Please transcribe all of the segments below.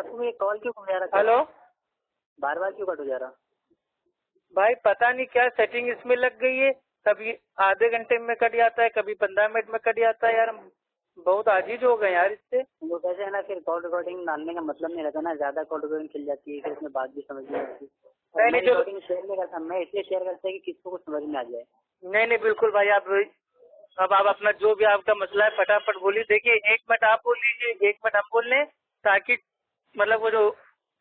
آپ کو یہ کال کیوں ہو جا رہا ہے؟ ہلو بار بار کیوں کٹ ہو جا رہا؟ بھائی پتہ نہیں کیا سیٹنگ اس میں لگ گئی ہے، کبھی آدھے گھنٹے میں کٹ جاتا ہے، کبھی 15 منٹ میں کٹ جاتا ہے. یار ہم بہت عاجز ہو گئے یار اس سے. وہ کیسے ہے نا، پھر کال ریکارڈنگ ڈالنے کا مطلب نہیں رہتا نا، زیادہ کال ریکارڈنگ کھل جاتی ہے، پھر اس میں بات بھی سمجھ نہیں آتی. میں ریکارڈنگ شیئر نہیں کرتا، میں اس لیے شیئر کرتا کہ کس کو کچھ سمجھ میں آ جائے. نہیں بالکل بھائی. اب آپ اپنا جو بھی آپ کا مسئلہ ہے فٹافٹ بولیے. دیکھیے 1 منٹ آپ بول لیجیے، 1 منٹ ہم بول لیں، تاکہ مطلب وہ جو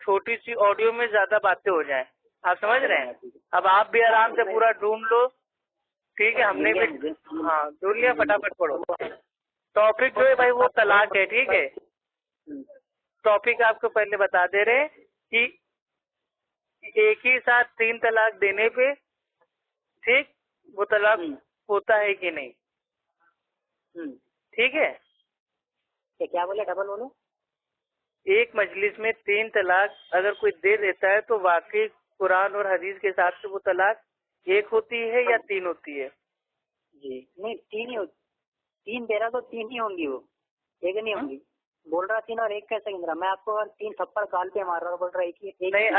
چھوٹی سی آڈیو میں زیادہ باتیں ہو جائیں. آپ سمجھ رہے ہیں؟ اب آپ بھی آرام سے پورا ڈھونڈ لو. ٹھیک ہے، ہم نے بھی ہاں ڈھونڈ لیا. فٹافٹ پڑھو. ٹاپک جو ہے بھائی وہ طلاق ہے. ٹھیک ہے، ٹاپک آپ کو پہلے بتا دے رہے کہ ایک ہی ساتھ 3 طلاق دینے پہ ٹھیک وہ طلاق ہوتا ہے کہ نہیں. ٹھیک ہے، کیا بولے؟ ڈبل بولو. ایک مجلس میں 3 طلاق اگر کوئی دے دیتا ہے تو واقعی قرآن اور حدیث کے حساب سے وہ طلاق 1 ہوتی ہے یا 3 ہوتی ہے؟ جی نہیں، 3 ہی ہوتی. 3 دے رہا تو 3 ہی ہوں گی، وہ 1 نہیں ہوں گی. بول رہا 3 اور 1 کیسے گن رہا؟ میں آپ کو 3 تھپڑ کال پہ مار رہا ہوں، بول رہا ایک ہی. نہیں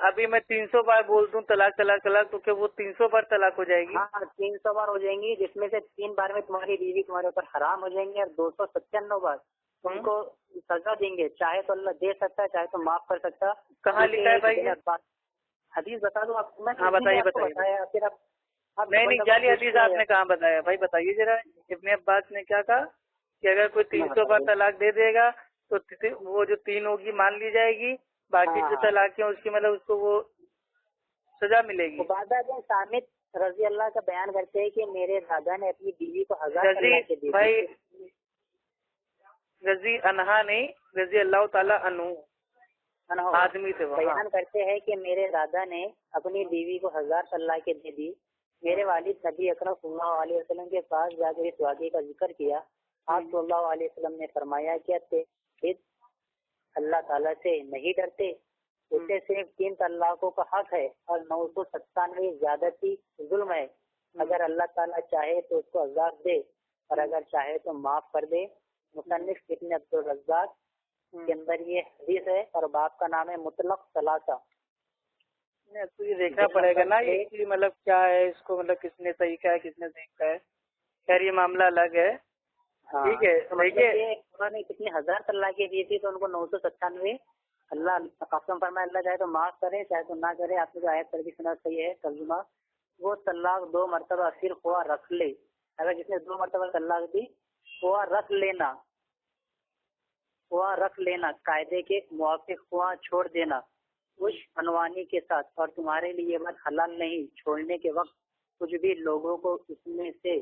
ابھی میں 300 بار بول دوں طلاق طلاق طلاق تو کیا وہ 300 بار طلاق ہو جائے گی؟ ہاں 300 بار ہو جائیں گی، جس میں سے 3 بار میں تمہاری بیوی تمہارے اوپر حرام ہو جائیں گی، اور 297 بار تم کو سزا دیں گے. چاہے تو اللہ دے سکتا ہے، چاہے تو معاف کر سکتا ہے. کہاں لکھا ہے بھائی؟ حدیث بتا دوں آپ کو. ہاں بتائیے. پھر آپ نہیں جعلی حدیث آپ نے کہاں بتایا بھائی؟ بتائیے ذرا. ابن عباس نے کیا کہا کہ اگر کوئی 300 بار طلاق دے دے گا تو وہ جو 3 ہوگی مان لی جائے گی، باقی جو طلاق ہیں اس کی مطلب اس کو وہ سزا ملے گی. عبادہ بن صامت رضی اللہ کا بیان کرتے ہیں کہ میرے دادا نے اپنی بیوی کو 1000 طلاق دے دی. بھائی رضی انہا نہیں، رضی اللہ تعالیٰ عنہ آدمی تھے. بیان کرتے ہیں کہ میرے دادا نے اپنی بیوی کو 1000 طلاقیں دے دی. میرے والد نبی اکرم صلی اللہ علیہ وسلم کے پاس جا کر اس واقعے کا ذکر کیا. آپ صلی اللہ علیہ وسلم نے فرمایا کہ اللہ تعالیٰ سے نہیں ڈرتے؟ اسے صرف 3 طلاقوں کا حق ہے اور 997 زیادتی ظلم ہے. اگر اللہ تعالیٰ چاہے تو اس کو عذاب دے اور اگر چاہے تو معاف کر دے. مصنف ابن عبد الرزاق کے اندر یہ حدیث ہے اور باپ کا نام ہے مطلق ثلاثہ. تو یہ دیکھنا پڑے گا نا یہ مطلب کیا ہے، اس کو مطلب کس نے صحیح کہا ہے کس نے صحیح کہا ہے. خیر یہ معاملہ الگ ہے. ٹھیک ہے، دیکھیے انہوں نے کتنی 1000 طلاقیں دی تھی تو ان کو 997 اللہ قسم فرمائے اللہ چاہے تو معاف کرے چاہے تو نہ کرے. آپ نے جو آیت ترجیح سنا صحیح ہے ترجمہ. وہ طلاق 2 مرتبہ پھر خواہ رکھ لے. اگر جس نے 2 مرتبہ طلاق دی خواہ رکھ لینا، خواہ رکھ لینا قاعدے کے موافق، خواہ چھوڑ دینا اس عنوانی کے ساتھ. اور تمہارے لیے یہ بات حلال نہیں چھوڑنے کے وقت کچھ بھی لوگوں کو اس میں سے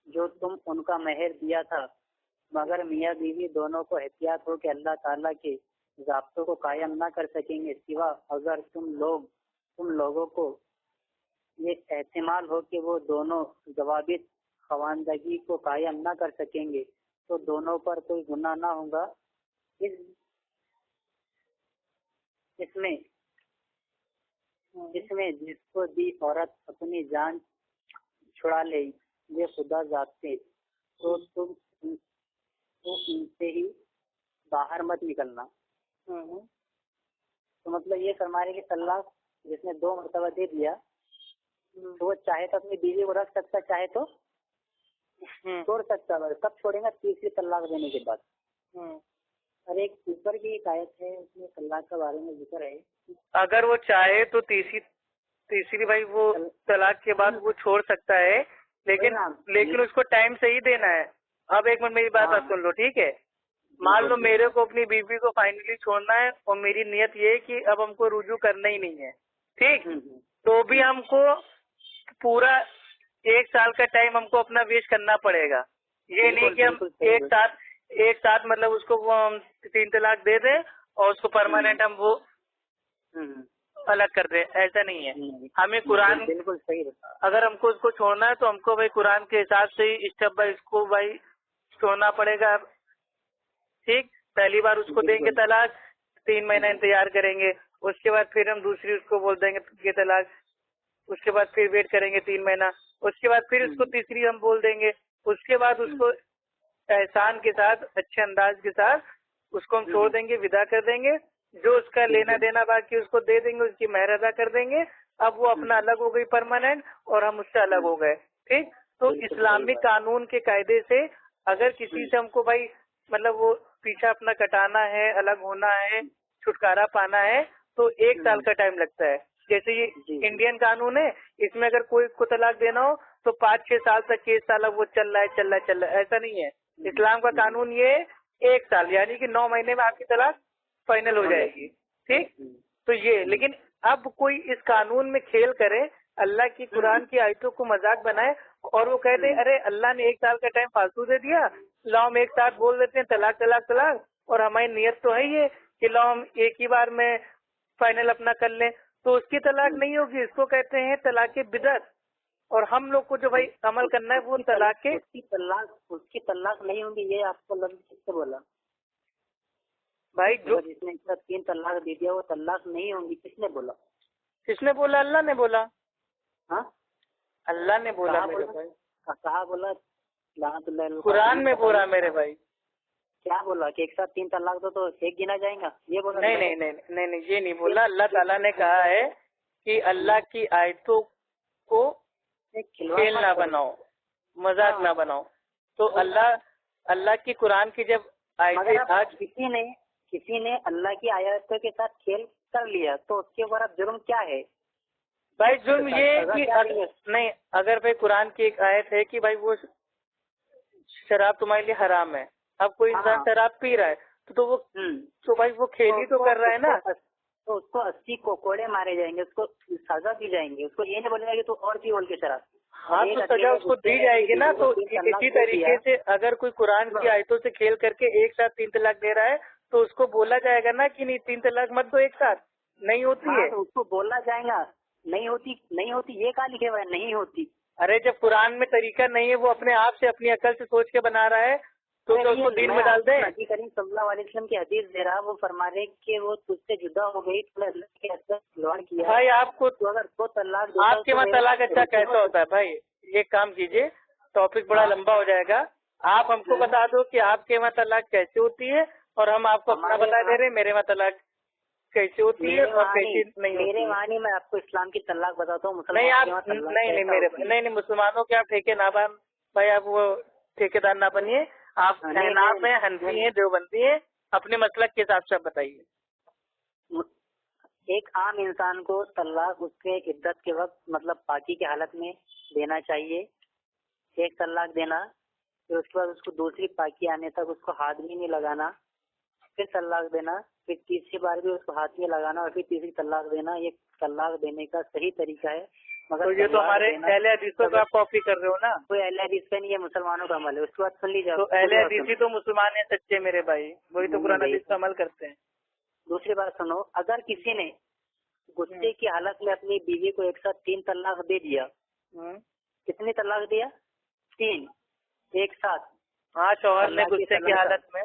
جو تم ان کا مہر دیا تھا، مگر میاں بیوی دونوں کو احتیاط ہو کہ اللہ تعالیٰ کے ضابطوں کو قائم نہ کر سکیں گے، سوا اگر تم لوگوں کو یہ احتمال ہو کہ وہ دونوں ضوابط خواندگی کو قائم نہ کر سکیں گے تو دونوں پر کوئی گناہ نہ ہوگا. اس میں جس کو دی عورت اپنی جان چھڑا لے یہ خدا ذاتے تو تم ان سے ہی باہر مت نکلنا. تو مطلب یہ فرما رہے کہ طلاق جس نے 2 مرتبہ دے دیا تو وہ چاہے تو اپنی بیوی کو رکھ سکتا، چاہے تو چھوڑ سکتا ہے. کب چھوڑیں گا؟ 3ری طلاق دینے کے بعد. اور ایک اوپر کی ایک آیت ہے اس میں طلاق کے بارے میں ذکر ہے اگر وہ چاہے تو تیسری بھائی وہ طلاق کے بعد وہ چھوڑ سکتا ہے، لیکن اس کو ٹائم سے ہی دینا ہے. اب 1 منٹ میری بات سن لو. ٹھیک ہے، مان لو میرے کو اپنی بیوی کو فائنلی چھوڑنا ہے اور میری نیت یہ ہے کہ اب ہم کو رجوع کرنا ہی نہیں ہے. ٹھیک، تو بھی ہم کو پورا 1 سال کا ٹائم ہم کو اپنا ویسٹ کرنا پڑے گا. یہ نہیں کہ ہم ایک ساتھ مطلب اس کو 3 طلاق دے دیں اور اس کو پرماننٹ ہم وہ الگ کر دیں. ایسا نہیں ہے. ہمیں قرآن بالکل صحیح ہے. اگر ہم کو اس کو چھوڑنا ہے تو ہم کو بھائی قرآن کے حساب سے ہی اسٹیپ بائی اس کو بھائی چھوڑنا پڑے گا. ٹھیک، پہلی بار اس کو دیں گے طلاق، 3 مہینہ انتظار کریں گے، اس کے بعد پھر ہم دوسری اس کو بول دیں گے یہ طلاق، اس کے بعد پھر ویٹ کریں گے 3 مہینہ، اس کے بعد پھر اس کو تیسری ہم بول دیں گے، اس کے بعد اس کو احسان کے ساتھ اچھے انداز کے ساتھ उसको हम छोड़ देंगे, विदा कर देंगे, जो उसका लेना देना बाकी उसको दे देंगे, उसकी मेहर अदा कर देंगे। अब वो अपना अलग हो गई परमानेंट और हम उससे अलग हो गए, ठीक। तो इस्लामिक कानून के कायदे से अगर किसी से हमको भाई मतलब वो पीछा अपना कटाना है, अलग होना है, छुटकारा पाना है, तो 1 साल का टाइम लगता है। जैसे ये इंडियन कानून है, इसमें अगर कोई को तलाक देना हो तो 5-6 साल तक केस साल वो चल रहा है, ऐसा नहीं है। इस्लाम का कानून ये 1 साल, यानी कि 9 महीने में आपकी तलाक फाइनल हो जाएगी, ठीक। तो ये, लेकिन अब कोई इस कानून में खेल करे, अल्लाह की कुरान की आयतों को मजाक बनाए और वो कहते अरे अल्लाह ने 1 साल का टाइम फालतू दे दिया, लाओ हम एक साथ बोल देते हैं तलाक तलाक तलाक, और हमारी नियत तो है ये कि लाओ हम एक ही बार में फाइनल अपना कर लें, तो उसकी तलाक नहीं होगी। इसको कहते हैं तलाक बिदअत। और हम लोग को जो भाई अमल करना है वो तलाक के, उसकी तलाक नहीं होगी, ये आपको लफ्ज किसने बोला भाई? जो जिसने 3 तलाक दे दिया वो तलाक नहीं होंगी, किसने बोला? किसने बोला? अल्लाह ने बोला। हाँ, अल्लाह ने बोला मेरे भाई। कहा बोला? कुरान में बोला मेरे भाई। क्या बोला कि एक साथ 3 तलाक दो तो एक गिना जाएगा, ये बोला? नहीं, ये नहीं बोला। अल्लाह ताला ने कहा है कि अल्लाह की आयतों को खेल ना बनाओ, मजाक ना बनाओ। तो अल्लाह की कुरान की जब आयतें आज किसी ने अल्लाह की आयतों के साथ खेल कर लिया तो उसके ऊपर अब जुर्म क्या है भाई? जुर्म ये कि नहीं, अगर भाई कुरान की एक आयत है कि भाई वो शराब तुम्हारे लिए हराम है, अब कोई इंसान शराब पी रहा है तो वो तो भाई वो खेल ही तो कर रहा है ना, तो उसको 80 कोड़े मारे जाएंगे, उसको सजा दी जाएंगी, उसको ये नहीं बोलेगा कि तू और पी बोल के शराब। हाँ, तो सजा उसको दी जाएगी ना। तो इसी तरीके से अगर कोई कुरान की आयतों से खेल करके एक साथ 3 तलाक दे रहा है तो उसको बोला जाएगा ना कि नहीं 3 तलाक मत दो एक साथ, नहीं होती है। तो उसको बोला जाएगा नहीं होती, ये कहा लिखे हुआ है नहीं होती? अरे जब कुरान में तरीका नहीं है, वो अपने आप से अपनी अकल से सोच के बना रहा है, तो उसको दीन में डाल दे। नबी करीम सल्लल्लाहु अलैहि वसल्लम की हदीस दे रहा, वो फरमा रहे कि वो तुझसे जुदा हो गई, तूने अल्लाह के अंदर खिलवाड़ किया। भाई आपको तो अगर 2 तलाक आपके वहाँ तलाक अच्छा कैसा होता है भाई? एक काम कीजिए, टॉपिक बड़ा लंबा हो जाएगा, आप हमको बता दो कि आपके वहाँ तलाक कैसे होती है और हम आपको अपना बता दे रहे हैं मेरे वहाँ तलाक कैसे होती है और कैसे नहीं होती। मेरे वहाँ नहीं, मैं आपको इस्लाम की तलाक बताता हूँ। नहीं आप नहीं मुसलमानों के आप ठेके ना बन भाई, आप वो ठेकेदार ना बनिए। आप हनाफ हैं, हनफी हैं, देवबंदी हैं, अपने मसलक के हिसाब से आप बताइए। एक आम इंसान को तलाक उसके इद्दत के वक्त मतलब पाकी की हालत में देना चाहिए, 1 तलाक देना, फिर उसके बाद उसको दूसरी पाकी आने तक उसको हाथ भी नहीं लगाना, फिर तलाक देना, फिर तीसरी बार भी उसको हाथ में लगाना और फिर तीसरी तलाक देना। ये तलाक देने का सही तरीका है। मगर तो ये तो हमारे अहले हदीसों का आप कॉपी कर रहे हो ना? कोई अहले हदीस का नहीं है, मुसलमानों का अमल है। उसके बाद सुन लीजिए, तो अहले हदीस तो मुसलमान है सच्चे मेरे भाई, वही तो कुरान हदीस का अमल करते हैं। दूसरी बात सुनो, अगर किसी ने गुस्से की हालत में अपनी बीवी को एक साथ 3 तलाक दे दिया, कितनी तलाक दिया? 3 एक साथ। हाँ, शौहर ने गुस्से की हालत में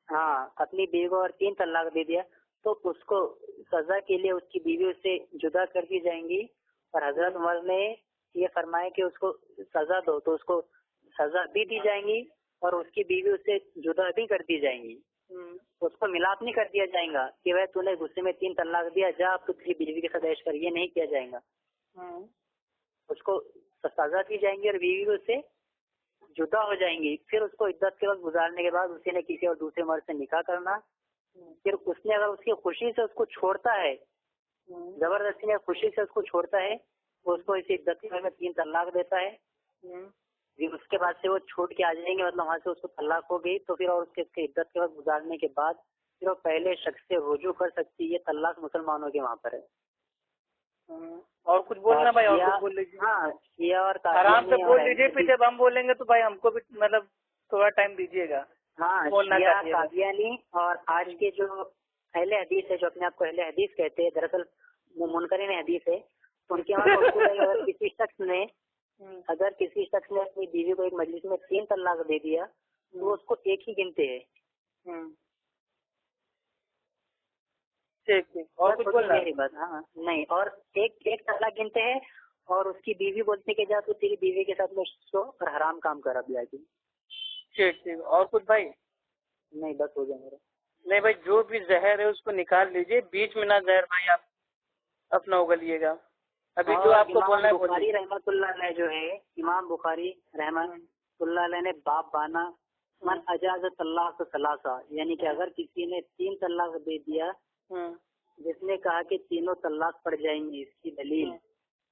अपनी बीवी को और 3 तलाक दे दिया तो उसको सजा के लिए उसकी बीवी उससे जुदा कर दी जाएंगी। और हजरत उमर ने ये फरमाया कि उसको सजा दो, तो उसको सजा भी दी जाएंगी और उसकी बीवी उससे जुदा भी कर दी जाएंगी। उसको मिलाप नहीं कर दिया जाएगा कि वह तूने गुस्से में 3 तलाक दिया, जा अब तू तेरी बीवी के साथ ऐश कर, ये नहीं किया जाएगा। उसको सजा दी जाएंगी और बीवी उससे जुदा हो जाएंगी। फिर उसको इद्दत के वक्त गुजारने के बाद उसी ने किसी और दूसरे मर्द से निकाह करना। फिर उसने अगर उसकी खुशी से उसको छोड़ता है, जबरदस्ती में खुशी से उसको छोड़ता है, उसको इसी इद्दत के वक्त में 3 तलाक देता है। फिर उसके बाद से वो छूट के आ जाएंगे, मतलब वहाँ से उसको तलाक हो गई, तो फिर और उसके इद्दत के वक्त गुजारने के बाद फिर वो पहले शख्स से रुजू कर सकती है। ये तलाक मुसलमानों के वहाँ पर है। और कुछ बोलना भाई? और कुछ बोल लीजिए। हाँ, शिया और आराम से बोल लीजिए, फिर जब हम बोलेंगे तो भाई हमको भी मतलब थोड़ा टाइम दीजिएगा। हाँ, शिया, कादियानी और आज के जो अहले हदीस है, जो अपने आप को अहले हदीस कहते हैं, दरअसल वो मुनकरीन हदीस है। तो उनके वहाँ अगर किसी शख्स ने अपनी बीवी को एक मजलिस में 3 तलाक दे दिया तो उसको एक ही गिनते हैं। ठीक। और कुछ बोलना? मेरी बात, हाँ नहीं, और एक तलाक गिनते हैं और उसकी बीवी बोलते कि जा तू तेरी बीवी के साथ में सो और हराम काम कर अब जाके। ठीक। और कुछ भाई? नहीं, बस हो गया मेरा। نہیں بھائی جو بھی زہر ہے اس کو نکال لیجیے, بیچ میں نہ زہر بھائی آپ اپنا اگلیے گا. ابھی جو آپ کو بولنا ہے بخاری رحمت اللہ علیہ جو ہے, امام بخاری رحمت اللہ علیہ نے باب بانا من اجاز طلاق ثلاثہ, یعنی کہ اگر کسی نے 3 طلاق دے دیا, جس نے کہا کہ تینوں طلاق پڑ جائیں گے, اس کی دلیل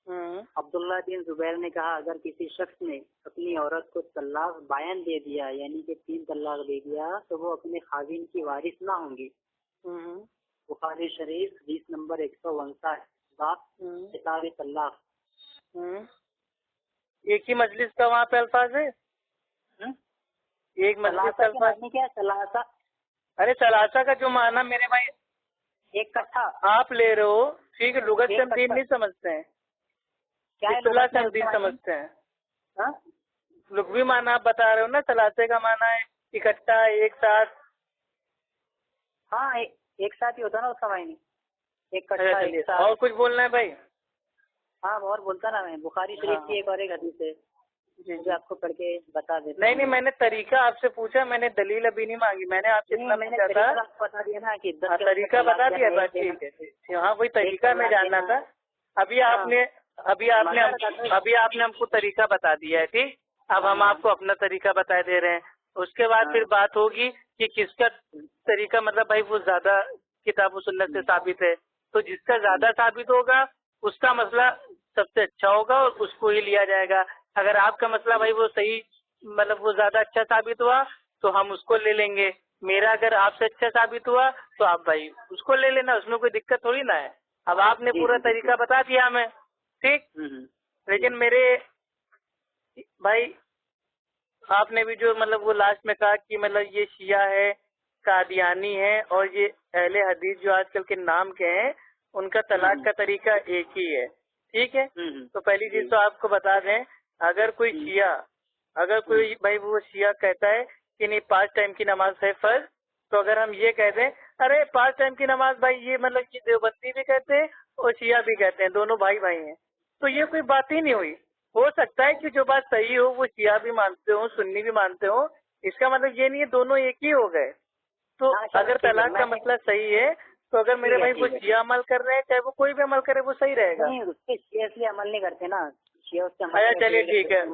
عبداللہ بن زبیر نے کہا اگر کسی شخص نے اپنی عورت کو طلاق بائن دے دیا, یعنی کہ 3 طلاق دے دیا, تو وہ اپنے خاوند کی وارث نہ ہوں گی. بخاری شریف حدیث نمبر 159 باب کتاب طلاق. ایک ہی مجلس کا وہاں پہ الفاظ ہے, ایک مجلس کا الفاظ کیا ثلاثہ؟ ارے ثلاثہ کا جو معنی میرے بھائی ایک کٹھا آپ لے رہے ہو, ٹھیک ہے, لغت سے ہم دین نہیں سمجھتے ہیں, اصطلاح سے ہم دین سمجھتے ہیں. لغوی معنی آپ بتا رہے ہو نا, ثلاثے کا معنی ہے اکٹھا, ایک ساتھ. ہاں ایک ساتھ ہی ہوتا نا اس کا معنی, ایک کٹھا ایک ساتھ. اور کچھ بولنا ہے بھائی؟ ہاں اور بولتا نا میں, بخاری شریف کی ایک اور ایک حدیث ہے جو آپ کو پڑھ کے بتا دیتا. نہیں میں نے طریقہ آپ سے پوچھا, میں نے دلیل ابھی نہیں مانگی, میں نے آپ سے اتنا پوچھا تھا, بتا دیا نا کہ طریقہ بتا دیا. بس ٹھیک ہے, ہاں وہی طریقہ میں جاننا تھا. ابھی آپ نے ہم کو طریقہ بتا دیا ہے, ٹھیک. اب ہم آپ کو اپنا طریقہ بتا دے رہے ہیں. اس کے بعد پھر بات ہوگی کہ کس کا طریقہ مطلب بھائی وہ زیادہ کتاب و سنت سے ثابت ہے, تو جس کا زیادہ ثابت ہوگا اس کا مسئلہ سب سے اچھا ہوگا اور اس کو ہی لیا جائے گا. اگر آپ کا مسئلہ بھائی وہ صحیح مطلب وہ زیادہ اچھا ثابت ہوا تو ہم اس کو لے لیں گے. میرا اگر آپ سے اچھا ثابت ہوا تو آپ بھائی اس کو لے لینا, اس میں کوئی دقت تھوڑی نہ ہے. اب آپ نے پورا طریقہ بتا دیا ہمیں, ٹھیک. لیکن میرے بھائی آپ نے بھی جو مطلب وہ لاسٹ میں کہا کہ مطلب یہ شیعہ ہے, قادیانی ہے, اور یہ اہل حدیث جو آج کل کے نام کے ہیں ان کا طلاق کا طریقہ ایک ہی ہے, ٹھیک ہے. تو پہلی چیز تو آپ کو بتا دیں, اگر کوئی بھائی وہ شیعہ کہتا ہے کہ نہیں 5 ٹائم کی نماز ہے فرض, تو اگر ہم یہ کہہ دیں ارے 5 ٹائم کی نماز بھائی یہ مطلب یہ دیوبندی بھی کہتے ہیں اور شیعہ بھی کہتے ہیں, دونوں بھائی ہیں, تو یہ کوئی بات ہی نہیں ہوئی. ہو سکتا ہے کہ جو بات صحیح ہو وہ شیعہ بھی مانتے ہوں, سنی بھی مانتے ہوں, اس کا مطلب یہ نہیں ہے دونوں ایک ہی ہو گئے. تو اگر طلاق کا مسئلہ صحیح ہے تو اگر میرے بھائی وہ شیعہ عمل کر رہے ہیں, چاہے وہ کوئی بھی عمل کرے, وہ صحیح رہے گا. شیعہ اس لیے عمل نہیں کرتے نا, اچھا چلیے ٹھیک ہے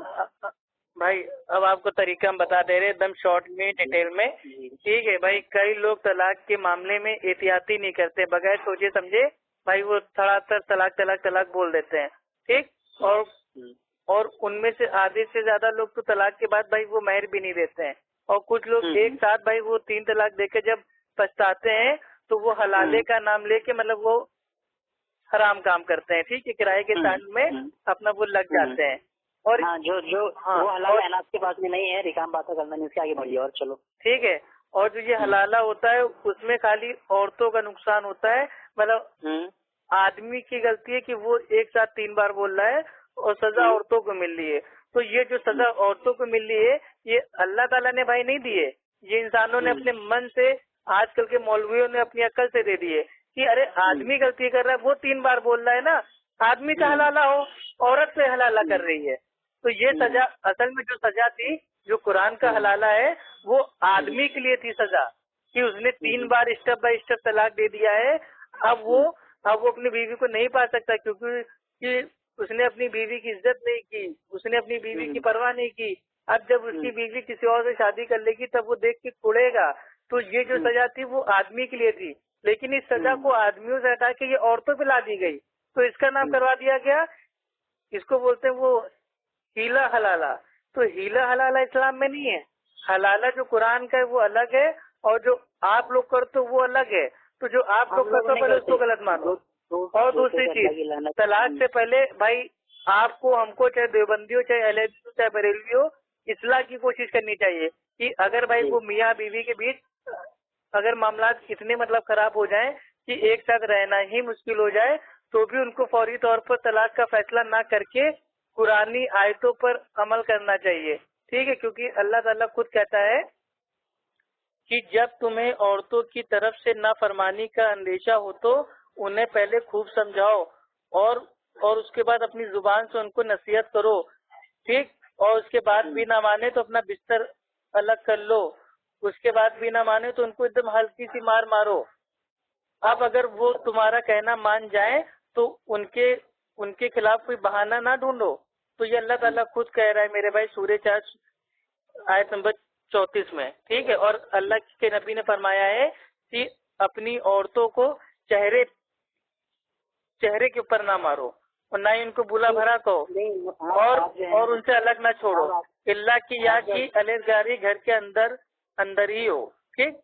بھائی. اب آپ کو طریقہ ہم بتا دے رہے ایک دم شارٹ میں, ڈیٹیل میں, ٹھیک ہے بھائی. کئی لوگ طلاق کے معاملے میں احتیاطی نہیں کرتے, بغیر سوچے سمجھے بھائی وہ طلاق بول دیتے ہیں, ٹھیک. اور ان میں سے آدھے سے زیادہ لوگ تو طلاق کے بعد بھائی وہ مہر بھی نہیں دیتے ہیں, اور کچھ لوگ ایک ساتھ بھائی وہ 3 طلاق دے کے جب پچھتاتے ہیں تو وہ حلالے کا نام لے کے مطلب وہ حرام کام کرتے ہیں, ٹھیک ہے, کرائے کے تعلق میں اپنا وہ لگ جاتے ہیں. اور جو حلال اناج کے پاس میں نہیں ہے ریکام باتیں کرنا نہیں, اس کے آگے بڑھیے اور چلو, ٹھیک ہے. اور جو یہ حلالہ ہوتا ہے اس میں خالی عورتوں کا نقصان ہوتا ہے, مطلب آدمی کی غلطی ہے کہ وہ ایک ساتھ 3 بار بول رہا ہے اور سزا عورتوں کو مل رہی ہے. تو یہ جو سزا عورتوں کو مل رہی ہے یہ اللہ تعالیٰ نے بھائی نہیں دیے, یہ انسانوں نے اپنے من سے, آج کل کے مولویوں نے اپنی عقل سے دے دیے کہ ارے آدمی غلطی کر رہا ہے, وہ 3 بار بول رہا ہے نا, آدمی کا حلالہ ہو, عورت سے حلالہ کر رہی ہے. تو یہ سزا اصل میں جو سزا تھی جو قرآن کا حلالہ ہے وہ آدمی کے لیے تھی سزا, کہ اس نے 3 بار اسٹیپ بائی اسٹیپ طلاق دے دیا ہے. اب وہ اپنی بیوی کو نہیں پا سکتا کیونکہ اس نے اپنی بیوی کی عزت نہیں کی, اس نے اپنی بیوی کی پرواہ نہیں کی. اب جب اس کی بیوی کسی اور سے شادی کر لے گی تب وہ دیکھ کے کڑے گا. تو یہ جو سزا تھی وہ آدمی کے لیے تھی, لیکن اس سزا کو آدمیوں سے ہٹا کے یہ عورتوں پہ لا دی گئی, تو اس کا نام کروا دیا گیا, اس کو بولتے ہیں وہ ہیلا حلالہ. تو ہیلا حلالہ اسلام میں نہیں ہے. حلالہ جو قرآن کا ہے وہ الگ ہے, اور جو آپ لوگ کرتے ہو وہ الگ ہے. تو جو آپ لوگ کرتے ہو پہلے اس کو غلط مانو. اور دوسری چیز, طلاق سے پہلے بھائی آپ کو, ہم کو, چاہے دیوبندی ہو, چاہے اہل حدیث ہو, چاہے بریلوی ہو, اصلاح کی کوشش کرنی چاہیے کہ اگر بھائی وہ میاں بیوی کے بیچ اگر معاملات اتنے مطلب خراب ہو جائیں کہ ایک ساتھ رہنا ہی مشکل ہو جائے تو بھی ان کو فوری طور پر طلاق کا فیصلہ نہ کر کے قرآنی آیتوں پر عمل کرنا چاہیے, ٹھیک ہے. کیونکہ اللہ تعالیٰ خود کہتا ہے کہ جب تمہیں عورتوں کی طرف سے نافرمانی کا اندیشہ ہو تو انہیں پہلے خوب سمجھاؤ اور اس کے بعد اپنی زبان سے ان کو نصیحت کرو, ٹھیک. اور اس کے بعد بھی نہ مانے تو اپنا بستر الگ کر لو اس کے بعد بھی نہ مانے تو ان کو ایک دم ہلکی سی مار مارو. اب اگر وہ تمہارا کہنا مان جائیں تو ان کے خلاف کوئی بہانہ نہ ڈھونڈو. تو یہ اللہ تعالیٰ خود کہہ رہا ہے میرے بھائی سورہ 4 آیت نمبر 34 میں. ٹھیک ہے. اور اللہ کے نبی نے فرمایا ہے کہ اپنی عورتوں کو چہرے کے اوپر نہ مارو اور نہ ہی ان کو بلا بھرا کہو اور ان سے الگ نہ چھوڑو. اللہ کی یا کی علیحدگاری گھر کے اندر ہی ہو. ٹھیک.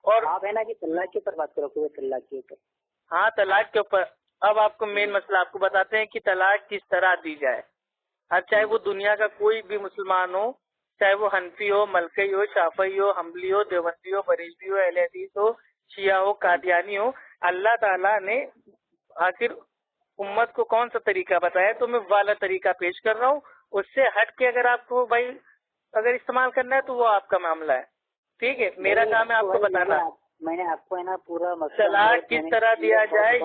اور آپ ہے نا کہ طلاق کے اوپر بات کرو, پورے طلاق کے اوپر. ہاں طلاق کے اوپر. اب آپ کو مین مسئلہ آپ کو بتاتے ہیں کہ طلاق کس طرح دی جائے. اب چاہے وہ دنیا کا کوئی بھی مسلمان ہو, چاہے وہ حنفی ہو, ملکی ہو, شافعی ہو, حنبلی ہو, دیوبندی ہو, بریلوی ہو, اہل حدیث ہو, شیعہ ہو, قادیانی ہو, اللہ تعالیٰ نے آخر امت کو کون سا طریقہ بتایا تو میں والا طریقہ پیش کر رہا ہوں. اس سے ہٹ کے اگر آپ کو بھائی اگر استعمال کرنا ہے تو وہ آپ کا معاملہ ہے. ٹھیک ہے. میرا کام ہے آپ کو بتانا میں نے آپ کو ہے نا پورا طلاق کس طرح دیا جائے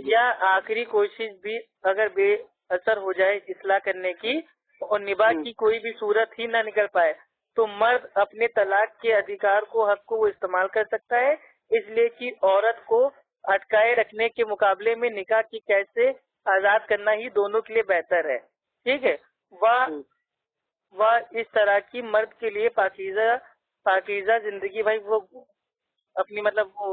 یا آخری کوشش بھی اگر بے اثر ہو جائے اصلاح کرنے کی اور نباہ کی کوئی بھی صورت ہی نہ نکل پائے تو مرد اپنے طلاق کے ادھیکار کو حق کو وہ استعمال کر سکتا ہے. اس لیے کہ عورت کو اٹکائے رکھنے کے مقابلے میں نکاح کی قید سے آزاد کرنا ہی دونوں کے لیے بہتر ہے. ٹھیک ہے. وہ اس طرح کی مرد کے لیے پاکیزہ زندگی بھائی وہ اپنی مطلب وہ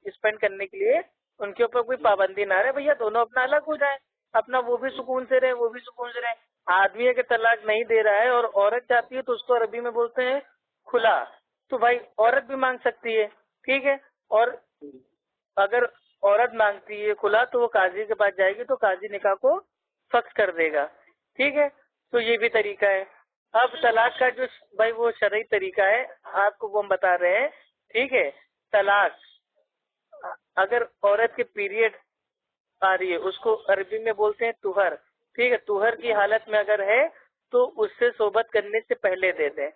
اسپینڈ کرنے کے لیے ان کے اوپر کوئی پابندی نہ رہے. بھیا دونوں اپنا الگ ہو جائیں, اپنا وہ بھی سکون سے رہے وہ بھی سکون سے رہے. آدمی اگر طلاق نہیں دے رہا ہے اور عورت چاہتی ہے تو اس کو عربی میں بولتے ہیں کھلا. تو بھائی عورت بھی مانگ سکتی ہے. ٹھیک ہے. اور اگر عورت مانگتی ہے کھلا تو وہ قاضی کے پاس جائے گی تو قاضی نکاح کو فخ کر دے گا. ٹھیک ہے. تو یہ بھی طریقہ ہے. اب طلاق کا جو بھائی وہ شرعی طریقہ ہے آپ کو وہ ہم بتا رہے ہیں. ٹھیک ہے. طلاق اگر عورت کے پیریڈ آ رہی ہے اس کو عربی میں بولتے ہیں طہر. ٹھیک ہے. طہر کی حالت میں اگر ہے تو اس سے صحبت کرنے سے پہلے دے دیں.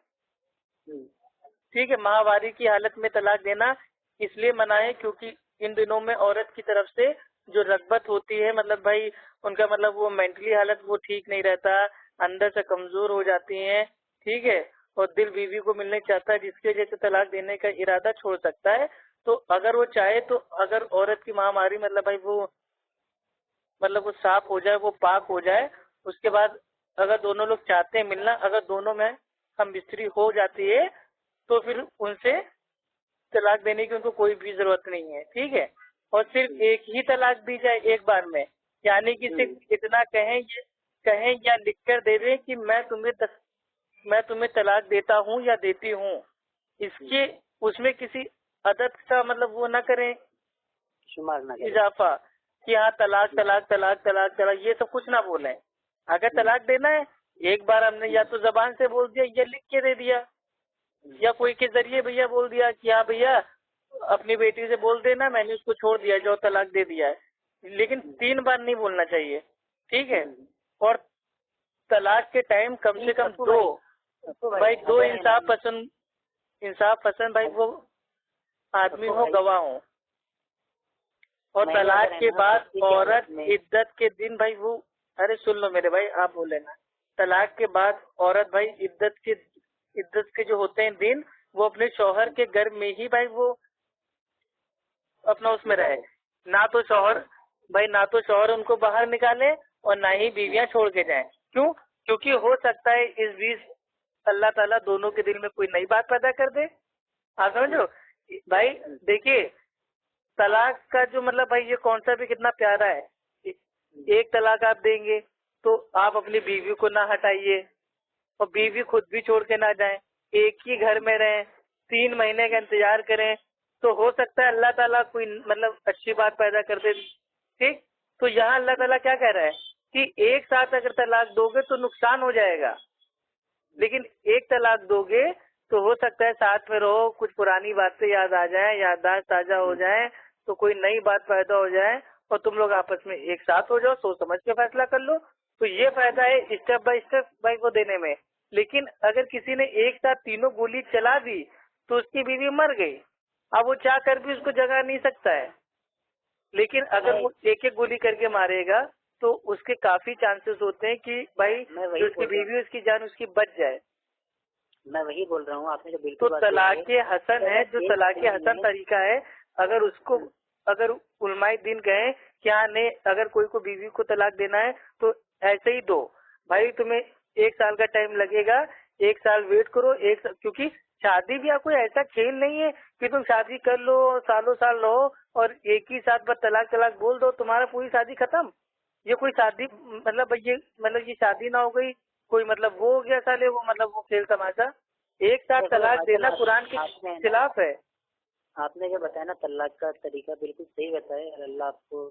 ٹھیک ہے. ماہواری کی حالت میں طلاق دینا اس لیے منع ہے کیونکہ ان دنوں میں عورت کی طرف سے جو رغبت ہوتی ہے مطلب بھائی ان کا مطلب وہ مینٹلی حالت وہ ٹھیک نہیں رہتا, اندر سے کمزور ہو جاتی ہیں. ٹھیک ہے. اور دل بیوی کو ملنے چاہتا ہے جس کی وجہ سے طلاق دینے کا ارادہ چھوڑ سکتا ہے. تو اگر وہ چاہے تو اگر عورت کی ماہواری مطلب بھائی وہ صاف ہو جائے وہ پاک ہو جائے اس کے بعد اگر دونوں لوگ چاہتے ہیں ملنا, اگر دونوں میں ہم بستری ہو جاتی ہے تو پھر ان سے طلاق دینے کی ان کو کوئی بھی ضرورت نہیں ہے. ٹھیک ہے. اور صرف ایک ہی طلاق دی جائے ایک بار میں, یعنی کہ صرف اتنا کہیں یا لکھ کر دے دیں کہ میں تمہیں طلاق دیتا ہوں یا دیتی ہوں. اس میں کسی عدد کا مطلب وہ نہ کریں شمار نہ اضافہ کہ ہاں طلاق طلاق طلاق طلاق طلاق یہ سب کچھ نہ بولیں. اگر طلاق دینا ہے ایک بار ہم نے یا تو زبان سے بول دیا یا لکھ کے دے دیا یا کوئی کے ذریعے بھیا بول دیا کہ ہاں بھیا اپنی بیٹی سے بول دینا میں نے اس کو چھوڑ دیا جو طلاق دے دیا ہے. لیکن 3 بار نہیں بولنا چاہیے. ٹھیک ہے. اور طلاق کے ٹائم کم سے کم 2 انصاف پسند بھائی وہ آدمی ہو گواہ ہوں. اور طلاق کے بعد عورت عدت کے دن بھائی وہ ارے سن لو میرے بھائی آپ بولے نا. طلاق کے بعد عورت بھائی عدت کے جو ہوتے ہیں دن وہ اپنے شوہر کے گھر میں ہی بھائی وہ اپنا اس میں رہے. نہ تو شوہر ان کو باہر نکالے اور نہ ہی بیویاں چھوڑ کے جائیں. کیوں؟ کیونکہ ہو سکتا ہے اس بیچ اللہ تعالیٰ دونوں کے دل میں کوئی نئی بات پیدا کر دے. آپ سمجھو بھائی. دیکھیے طلاق کا جو مطلب بھائی یہ کانسیپٹ بھی کتنا پیارا ہے. ایک طلاق آپ دیں گے تو آپ اپنی بیوی کو نہ ہٹائیے اور بیوی خود بھی چھوڑ کے نہ جائیں, ایک ہی گھر میں رہیں, 3 مہینے کا انتظار کریں تو ہو سکتا ہے اللہ تعالیٰ کوئی مطلب اچھی بات پیدا کر دے. ٹھیک. تو یہاں اللہ تعالیٰ کیا کہہ رہا ہے کہ ایک ساتھ اگر طلاق دو گے تو نقصان ہو جائے گا, لیکن ایک طلاق دو گے تو ہو سکتا ہے ساتھ میں رہو, کچھ پرانی باتیں یاد آ جائیں, یادداشت تازہ ہو جائیں تو کوئی نئی بات پیدا ہو جائے اور تم لوگ آپس میں ایک ساتھ ہو جاؤ, سوچ سمجھ کے فیصلہ کر لو. تو یہ فائدہ ہے اسٹیپ بائی اسٹیپ بھائی کو دینے میں. لیکن اگر کسی نے ایک ساتھ تینوں گولی چلا دی تو اس کی بیوی مر گئی, اب وہ چاہ کر بھی اس کو جگا نہیں سکتا ہے. لیکن اگر وہ ایک ایک گولی کر کے مارے گا تو اس کے کافی چانسز ہوتے ہیں کہ بھائی جو اس کی بیوی اس کی جان اس کی بچ جائے. मैं वही बोल रहा हूँ, आपने जो बिल्कुल तो तलाक हसन है, जो तलाक हसन तरीका है, अगर उसको अगर उलमाए दिन गए क्या नहीं, अगर कोई को बीवी को तलाक देना है तो ऐसे ही दो भाई, तुम्हें 1 साल का टाइम लगेगा, 1 साल वेट करो, क्योंकि शादी भी कोई ऐसा खेल नहीं है कि तुम शादी कर लो सालों साल रहो और एक ही साथ बस तलाक बोल दो, तुम्हारा पूरी शादी खत्म। ये कोई शादी ये शादी ना हो गई, कोई मतलब वो हो गया साले, वो मतलब वो खेल तमाशा। एक साथ तलाक देना कुरान के खिलाफ है। आपने जो बताया ना तलाक का तरीका बिल्कुल सही बताया, अल्लाह आपको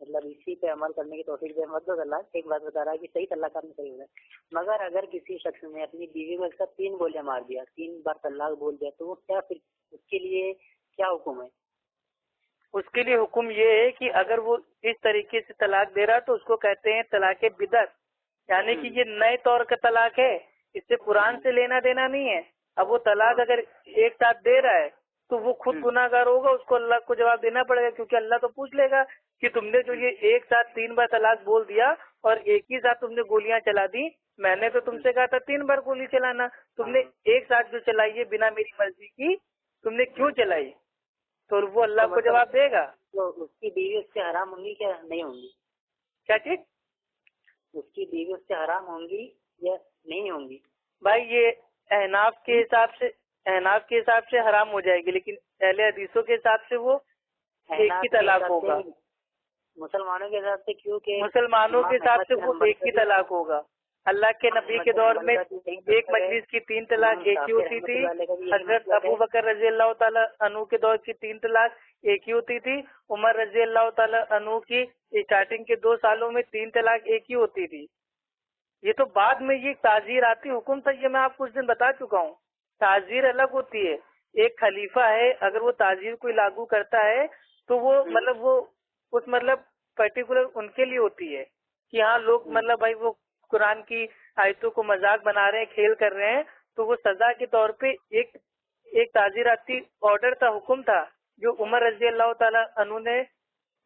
मतलब इसी पे अमल करने की तौफीक दे। मत दो तलाक, एक बात बता रहा है कि सही तलाक आपने सही बताया, मगर अगर किसी शख्स ने अपनी बीवी को एक साथ 3 गोलियां मार दिया, 3 बार तलाक बोल दिया, तो वो क्या फिर उसके लिए क्या हुक्म है? उसके लिए हुक्म ये है कि अगर वो इस तरीके से तलाक दे रहा तो उसको कहते हैं तलाक बिदअत, यानी कि ये नए तौर का तलाक है, इससे कुरान से लेना देना नहीं है। अब वो तलाक अगर एक साथ दे रहा है तो वो खुद गुनाहगार होगा, उसको अल्लाह को जवाब देना पड़ेगा, क्योंकि अल्लाह तो पूछ लेगा कि तुमने जो ये एक साथ 3 बार तलाक बोल दिया और एक ही साथ तुमने गोलियां चला दी, मैंने तो तुमसे कहा था 3 बार गोली चलाना, तुमने एक साथ जो चलाई है बिना मेरी मर्जी की, तुमने क्यों चलाई? तो वो अल्लाह को जवाब देगा। तो उसकी बीवी उससे हराम होंगी क्या नहीं होंगी? क्या चीज? उसकी बीवी उससे हराम होंगी या नहीं होंगी? भाई ये अहनाफ के हिसाब से हराम हो जाएगी, लेकिन अहले हदीसों के हिसाब से वो एक ही तलाक होगा। मुसलमानों के हिसाब से क्योंकि मुसलमानों के हिसाब से वो एक ही तलाक होगा। अल्लाह के नबी के दौर में एक मजलिस की 3 तलाक एक ही होती थी। हजरत अबू बकर रजी अल्लाह ताला अन्हु के दौर की 3 तलाक एक ही होती थी। उमर रजी अल्लाह ताला अन्हु की स्टार्टिंग के 2 सालों में 3 तलाक एक ही होती थी। ये तो बाद में ये ताजीर आती हुक्म था, ये मैं आपको उस दिन बता चुका हूँ। ताजीर अलग होती है, एक खलीफा है, अगर वो ताजीर कोई लागू करता है तो वो मतलब वो उस मतलब पर्टिकुलर उनके लिए होती है कि हाँ लोग मतलब भाई वो कुरान की आयतों को मजाक बना रहे हैं, खेल कर रहे हैं, तो वो सजा के तौर पे एक ताजीराती ऑर्डर था, हुक्म था, जो उमर रजी अल्लाह ताला अन्हु ने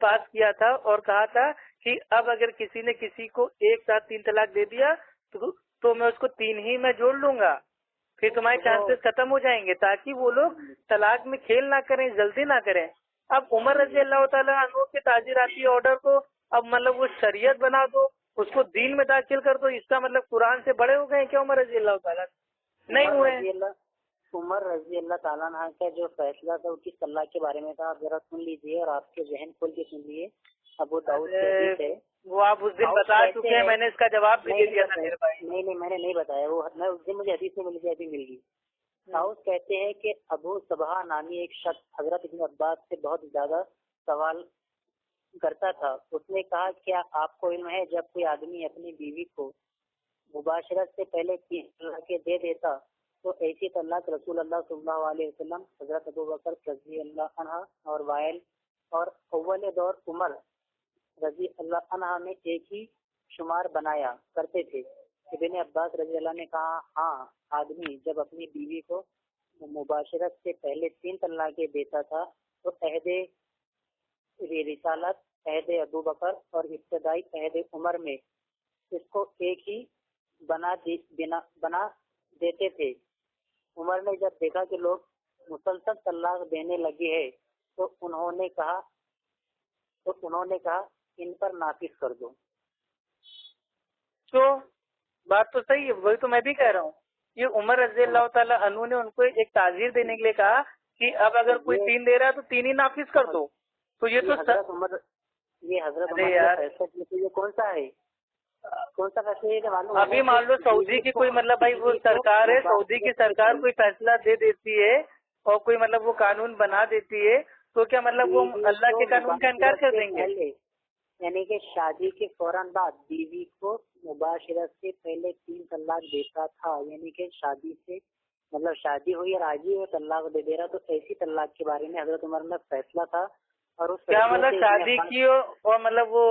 पास किया था और कहा था कि अब अगर किसी ने किसी को एक साथ 3 तलाक दे दिया तो मैं उसको 3 ही में जोड़ लूंगा, फिर तुम्हारे चांसेस खत्म हो जाएंगे, ताकि वो लोग तलाक में खेल ना करें, जल्दी ना करें। अब उमर रजी अल्लाह ताला अन्हु के ताजीराती ऑर्डर को अब मतलब वो शरीयत बना दो, उसको दीन में दाखिल कर दो, इसका मतलब कुरान से बड़े हो गए क्या उमर रजी अल्लाह ताला? नहीं हुए। उमर रजी अल्लाह ताला अन्हा का जो फैसला था उसकी तलाक के बारे में था, आप जरा सुन लीजिए और आपके जहन खोल के सुन लिए। अबू दाऊद है वो आप उस दिन बता चुके हैं, मैंने इसका जवाब भी दे दिया था मेरे भाई। नहीं मैंने नहीं बताया, वो मैं उस दिन मुझे हदीस में मिल गई। दाऊद कहते हैं कि अबू सबहा नामी एक शख्स हजरत इब्न अब्बास से बहुत ज्यादा सवाल करता था। उसने कहा क्या आपको इल्म है जब कोई आदमी अपनी बीवी को मुबाशरत से पहले 3 तलाक दे देता तो ऐसी तलाक रसूल अल्लाह सल्लल्लाहु अलैहि वसल्लम, हजरत अबू बकर रज़ी अल्लाह अन्हा और वाइल और अव्वल दौर उमर रजी अल्लाह अन्हा में एक ही शुमार बनाया करते थे। इब्न अब्बास रजी अल्लाह ने कहा हाँ, आदमी जब अपनी बीवी को मुबाशरत से पहले 3 तलाक़ें देता था तो अहदे रिसालत, अहदे अबू बकर और इब्तदाई अहदे उमर में इसको एक ही बना देते थे। उमर ने जब देखा कि लोग मुसलसल तलाक देने लगे हैं तो उन्होंने कहा इन पर नाफिज कर दो। तो बात तो सही है, वही तो मैं भी कह रहा हूँ। ये उमर रज़ी अल्लाह ताला अन्हु ने उनको एक ताजीर देने के लिए कहा कि अब अगर कोई 3 दे रहा है तो 3 ही नाफिज कर दो। तो ये तो हजरत उमर ये कौन सा है, कौन सा फैसला मालूम? अभी मान लो सऊदी की कोई मतलब भाई वो सरकार है, सऊदी की सरकार कोई फैसला दे देती है और कोई मतलब वो कानून बना देती है, तो क्या मतलब वो अल्लाह के कानून का इनकार कर देंगे? यानी कि शादी के फौरन बाद बीवी को मुबाशरत से पहले 3 तलाक देता था, यानी कि शादी से मतलब शादी हुई और आज ही वो तलाक दे रहा, तो ऐसी तलाक के बारे में हजरत उमर में फैसला था। और उस क्या मतलब शादी की और मतलब वो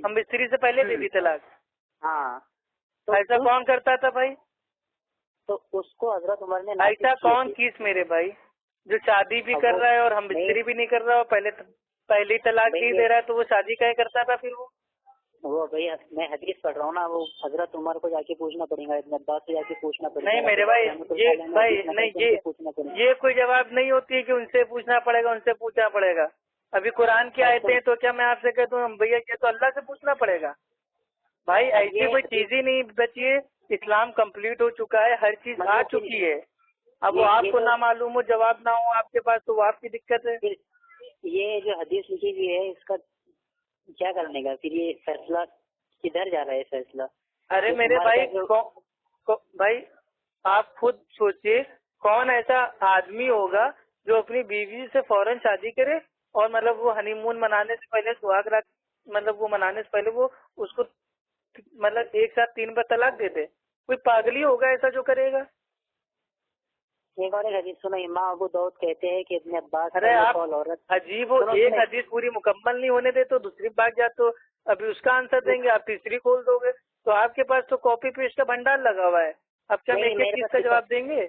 हम स्त्री से पहले दे दी तलाक? हाँ, तो ऐसा कौन करता था भाई? तो उसको हजरत उमर ने ऐसा कौन किस मेरे भाई जो शादी भी कर रहा है और हम स्त्री भी नहीं कर रहा हो, पहली तलाक नहीं दे रहा है, तो वो शादी क्या करता था फिर? वो वो भैया मैं हदीस पढ़ रहा हूँ ना, वो हजरत उमर को जाके पूछना पड़ेगा, इब्न अब्बास से जाके पूछना पड़ेगा। नहीं मेरे भाई, ये भाई नहीं, ये कोई जवाब नहीं होती है कि उनसे पूछना पड़ेगा, उनसे पूछना पड़ेगा। अभी कुरान की आयतें हैं तो क्या मैं आपसे कहता हूँ भैया ये तो अल्लाह से पूछना पड़ेगा? भाई ऐसी कोई चीज ही नहीं बची है, इस्लाम कंप्लीट हो चुका है, हर चीज आ चुकी है। अब वो आपको ना मालूम हो, जवाब ना हो आपके पास, तो वो आपकी दिक्कत है। ये जो हदीस लिखी हुई है इसका क्या करने का फिर? ये फैसला किधर जा रहा है फैसला? अरे मेरे भाई भाई आप खुद सोचिए, कौन ऐसा आदमी होगा जो अपनी बीवी से फौरन शादी करे और मतलब वो हनीमून मनाने से पहले, सुहाग रात मतलब वो मनाने से पहले वो उसको मतलब एक साथ 3 बार तलाक दे दे? कोई पागली होगा ऐसा जो करेगा? एक और हदीस सुना, इमाम अबू दाऊद कहते हैं कि इब्न अब्बास, अरे आप अजीब हो, एक हदीस पूरी मुकम्मल नहीं होने दे तो दूसरी बात जा, तो अभी उसका आंसर देंगे, आप तीसरी खोल दोगे, तो आपके पास तो कॉपी पेस्ट का भंडार लगा हुआ है। अब क्या मैं एक चीज का जवाब देंगे?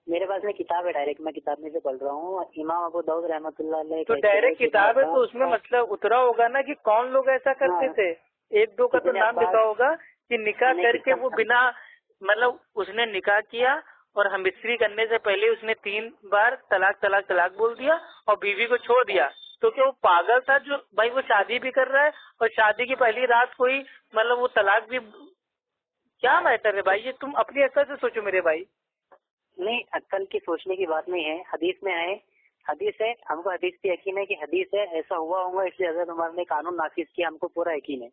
मेरे पास में किताब है, डायरेक्ट मैं किताब में से पढ़ रहा हूँ। इमाम अबू दाऊद रहमतुल्लाह अलैह, तो डायरेक्ट किताब है तो उसमें मतलब उतरा होगा ना कि कौन लोग ऐसा करते थे। एक दो का तो नाम लिखा होगा कि निकाह करके वो बिना मतलब उसने निकाह किया और हम मिस्त्री करने से पहले उसने 3 बार तलाक तलाक तलाक बोल दिया और बीवी को छोड़ दिया। तो क्या वो पागल था जो भाई वो शादी भी कर रहा है और शादी की पहली रात को ही मतलब वो तलाक भी? क्या मैटर है भाई, ये तुम अपनी अक्ल से सोचो मेरे भाई। नहीं, अक्ल की सोचने की बात नहीं है, हदीस में है, हदीस है, हमको हदीस पे यकीन है कि हदीस है, ऐसा हुआ होगा इसलिए हजरत उमर ने कानून नाफिज किया, हमको पूरा यकीन है।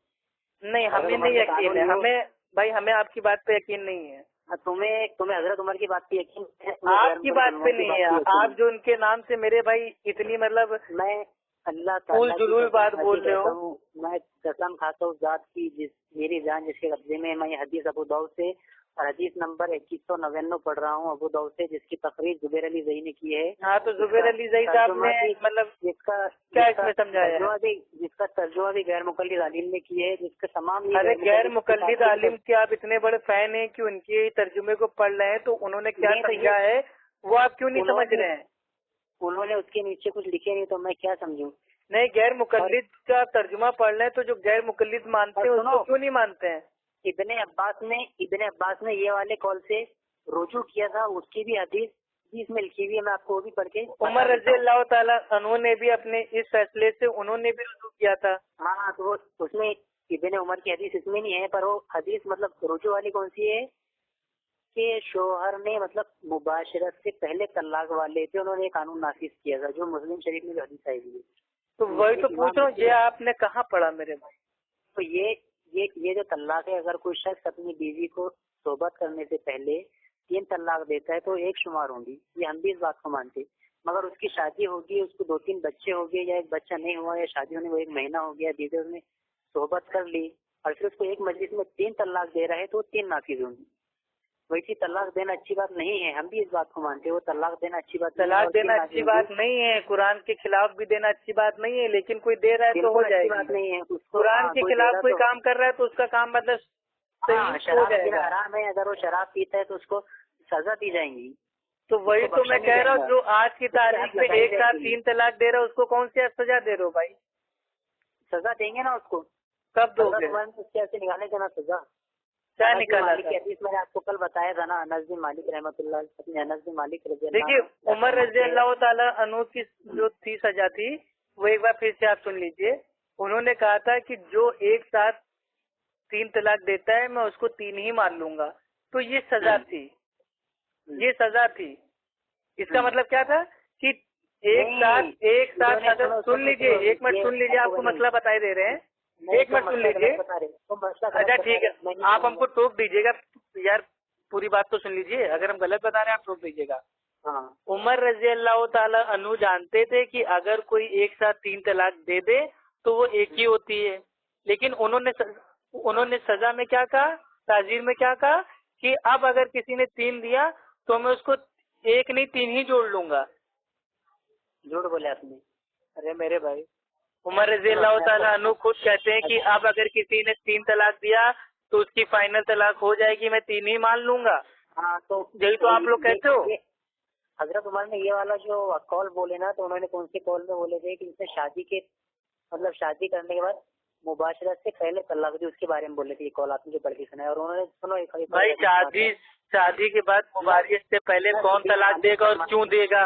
नहीं हमें नहीं यकीन है, हमें भाई हमें आपकी बात पे यकीन नहीं है। तुम्हें हजरत उमर की बात पे यकीन है? आपकी बात पे नहीं है, आप जो उनके नाम से मेरे भाई इतनी मतलब मैं अल्लाह फूल जुलूल बात बोल रहे हो। मैं कसम खाता हूँ जात की, जिस मेरी जान जिसके कब्जे में, मैं ये हदीस अबू दाऊद से और हदीस नंबर 2199 पढ़ रहा हूँ अबू दाऊद से, जिसकी तकरीर जुबैर अली ज़ई ने की है। हाँ तो जुबैर अली ज़ई साहब ने मतलब जिसका क्या इसमें समझाया है? जिसका तर्जुमा भी गैर मुकल्लिद आलिम ने की है, जिसका तमाम अरे गैर मुकल्लिद आलिम के आप इतने बड़े फैन हैं कि उनके तर्जुमे को पढ़ रहे हैं, तो उन्होंने क्या समझा है वो आप क्यों नहीं समझ रहे हैं? उन्होंने उसके नीचे कुछ लिखे नहीं तो मैं क्या समझूं? नहीं, गैर मुकल्लिद का तर्जुमा पढ़ रहे हैं तो जो गैर मुकल्लिद मानते हैं उसको क्यों नहीं मानते हैं? इब्ने अब्बास ने ये वाले कॉल से रुजू किया था, उसकी भी हदीस में लिखी हुई है, मैं आपको वो भी पढ़ के। उमर रज़ी अल्लाह ताला अन्हु ने भी अपने इस फैसले से उन्होंने भी रुजू किया था। हाँ तो वो उसमें इब्ने उमर की हदीस इसमें नहीं है, पर वो हदीस मतलब रुजू वाली कौन सी है कि शोहर ने मतलब मुबाशरत से पहले तलाक वाले थे, उन्होंने कानून नाफिज किया था, जो मुस्लिम शरीफ में हदीस आई हुई है। तो वही तो पूछ रहा हूँ, ये आपने कहाँ पढ़ा मेरे भाई? तो ये जो तलाक है, अगर कोई शख्स अपनी बीवी को सोबत करने से पहले 3 तलाक देता है तो एक शुमार होंगी, ये हम भी इस बात को मानते। मगर उसकी शादी होगी, उसको 2-3 बच्चे हो गए या एक बच्चा नहीं हुआ, या शादी होने को 1 महीना हो गया, बीवी उसने सोबत कर ली और फिर उसको एक मजलिस में 3 तलाक दे रहा है तो 3 नाफिज होंगी। वैसी तलाक देना अच्छी बात नहीं है, हम भी इस बात को मानते हैं। वो तलाक देना अच्छी बात नहीं है, कुरान के खिलाफ भी देना अच्छी बात नहीं है, लेकिन कोई दे रहा है तो हो जाएगी। बात नहीं है, कुरान के खिलाफ कोई काम कर रहा है तो उसका काम मतलब शराब पीना हराम है, अगर वो शराब पीता है तो उसको सजा दी जाएगी। तो वही तो मैं कह रहा हूँ, जो आज की तारीख में एक साथ 3 तलाक दे रहा है उसको कौन सी सजा दे रहे हो भाई? सजा देंगे ना उसको। कब दोगे? कैसे निकालेंगे ना सजा? क्या निकाला? मैंने आपको कल बताया था ना, अनस बिन मालिक रहमतुल्लाह, अपने अनस बिन मालिक देखिए उमर रज़ी अल्लाह ताला अन्हु की जो थी सजा थी वो एक बार फिर से आप सुन लीजिए। उन्होंने कहा था कि जो एक साथ 3 तलाक देता है मैं उसको 3 ही मार लूंगा, तो ये सजा थी, ये सजा थी। इसका मतलब क्या था कि एक साथ अगर सुन लीजिए, 1 मिनट सुन लीजिए, आपको मसला बताए दे रहे हैं, 1 मिनट सुन लीजिए। अच्छा ठीक है, आप हमको टोक दीजिएगा यार, पूरी बात तो सुन लीजिए, अगर हम गलत बता रहे हैं आप टोक दीजिएगा। हाँ। उमर रज़ी अल्लाह ताला अन्हु जानते थे कि अगर कोई एक साथ 3 तलाक दे दे तो वो एक ही होती है, लेकिन उन्होंने सजा में क्या कहा, ताजीर में क्या कहा कि अब अगर किसी ने 3 दिया तो मैं उसको 1 नहीं 3 ही जोड़ लूंगा। झूठ बोले आपने। अरे मेरे भाई, उमर रज़ी अल्लाह ताला अन्हु खुद कहते हैं कि अब अगर किसी ने 3 तलाक दिया तो उसकी फाइनल तलाक हो जाएगी, मैं 3 ही मान लूंगा। हाँ तो यही तो आप लोग कहते हो। हजरत उमर ने ये वाला जो कॉल बोले ना, तो उन्होंने कौन से कॉल में बोले थे कि इसने शादी करने के बाद मुबाशरत से पहले तलाक दी उसके बारे में बोल रहे थे, ये कॉल आपने जो पढ़ के सुनाया। और उन्होंने सुनो भाई शादी के बाद मुबाशरत से पहले कौन तलाक देगा और क्यों देगा?